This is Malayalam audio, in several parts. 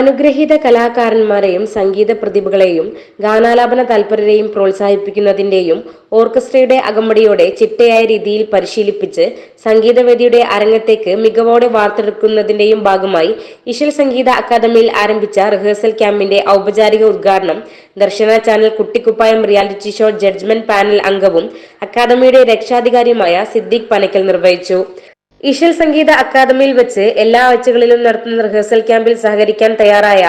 അനുഗ്രഹീത കലാകാരന്മാരെയും സംഗീത പ്രതിഭകളെയും ഗാനാലാപന താൽപര്യരെയും പ്രോത്സാഹിപ്പിക്കുന്നതിന്റെയും ഓർക്കസ്ട്രയുടെ അകമ്പടിയോടെ ചിട്ടയായ രീതിയിൽ പരിശീലിപ്പിച്ച് സംഗീതവേദിയുടെ അരങ്ങത്തേക്ക് മികവോടെ വാർത്തെടുക്കുന്നതിന്റെയും ഭാഗമായി ഇശൽ സംഗീത അക്കാദമിയിൽ ആരംഭിച്ച റിഹേഴ്സൽ ക്യാമ്പിന്റെ ഔപചാരിക ഉദ്ഘാടനം Darshana channel Kuttikkuppayam reality show judgement panel അംഗവും അക്കാദമിയുടെ രക്ഷാധികാരിയുമായ സിദ്ദീഖ് പനക്കൽ നിർവഹിച്ചു. ഇശൽ സംഗീത അക്കാദമിയിൽ വെച്ച് എല്ലാ ആഴ്ചകളിലും നടത്തുന്ന റിഹേഴ്സൽ ക്യാമ്പിൽ സഹകരിക്കാൻ തയ്യാറായ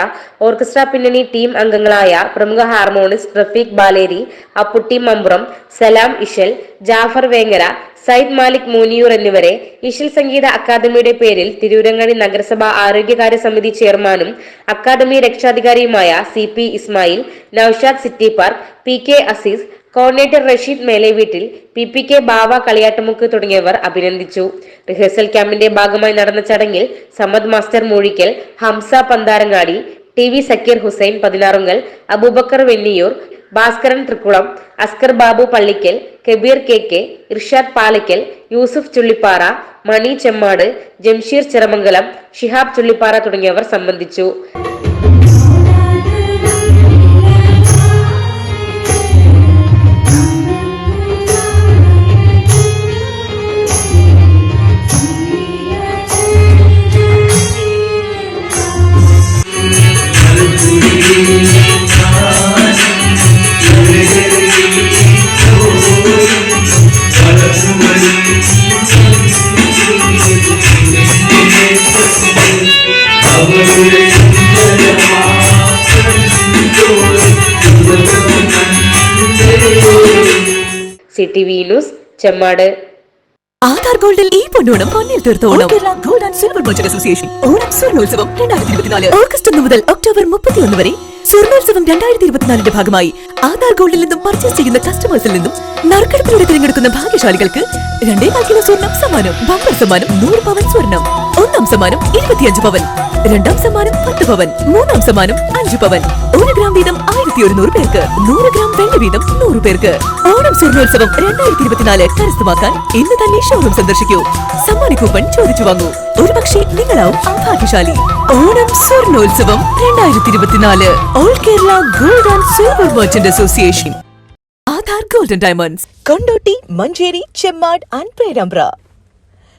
ഓർക്കസ്ട്ര പിന്നണി ടീം അംഗങ്ങളായ പ്രമുഖ ഹാർമോണിസ്റ്റ് റഫീഖ് ബാലേരി, അപ്പുട്ടി മമ്പുറം, സലാം ഇശൽ, ജാഫർ വേങ്ങര, സയ്യിദ് മാലിക് മൂനിയൂർ എന്നിവരെ ഇശൽ സംഗീത അക്കാദമിയുടെ പേരിൽ തിരൂരങ്ങാടി നഗരസഭ ആരോഗ്യകാര്യ സമിതി ചെയർമാനും അക്കാദമി രക്ഷാധികാരിയുമായ CP Ismail, Naushad city park, PK Azeez, coordinator Rasheed Melevettil, PPK Bava Kaliyattumukku തുടങ്ങിയവർ അഭിനന്ദിച്ചു. റിഹേഴ്സൽ ക്യാമ്പിന്റെ ഭാഗമായി നടന്ന ചടങ്ങിൽ Samad master Moozhikkal, Hamsa Pantharangadi, TV Zakir Hussain Pathinarunkal, Abubakar Venniyoor, Bhaskaran Thrikkulam, Askar Babu Pallikkal, Kabeer KK, Irshad Palakkal, Yusuf Chullippara, Mani Chemmad, Jamsheer Chiramangalam, Shihab Chullippara തുടങ്ങിയവർ സംബന്ധിച്ചു. CTV news Chemmad. ആധാർ ഗോൾഡിൽ ഈ പൊന്നോണം പൊന്നിൽ തീർത്തോണം. Kerala gold and silver merchant association Onam സ്വർണ്ണോത്സവം 2024 ഓഗസ്റ്റ് 1 മുതൽ ഒക്ടോബർ 31 വരെ. സ്വർണ്ണോത്സവം 2024ന്റെ ഭാഗമായി ആധാർ ഗോൾഡിൽ നിന്നും പർച്ചേസ് ചെയ്യുന്ന കസ്റ്റമേഴ്സിൽ നിന്നും നറുക്കെടുപ്പിലൂടെ തിരഞ്ഞെടുക്കുന്ന ഭാഗ്യശാലികൾക്ക് 2.5 കിലോ സ്വർണം സമ്മാനം. ബമ്പർ സമ്മാനം 100 പവൻ സ്വർണം. ഒന്നാം സമ്മാനം 25 പവൻ, രണ്ടാം സമ്മാനം 10 പവൻ, മൂന്നാം സമ്മാനം 5 പവൻ. 1 ഗ്രാം വീതം 1100 പേർക്ക്, 100 ഗ്രാം വെള്ളി വീതം 100 പേർക്ക്. ഓണം സ്വർണ്ണോത്സവം 2024 കരസ്ഥമാക്കാൻ ഇന്ന് തന്നെ ഷോറൂം സന്ദർശിക്കൂ. സമ്മാന കൂപ്പൺ ചോദിച്ചു വാങ്ങൂ. ഒരുപക്ഷെ നിങ്ങളാവും ആ ഭാഗ്യശാലി. ഓണം സ്വർണ്ണോത്സവം 2024 all Kerala gold and silver merchant association. Aadhaar golden diamonds, Kondotty, Manjeri, Chemmad and Perambra.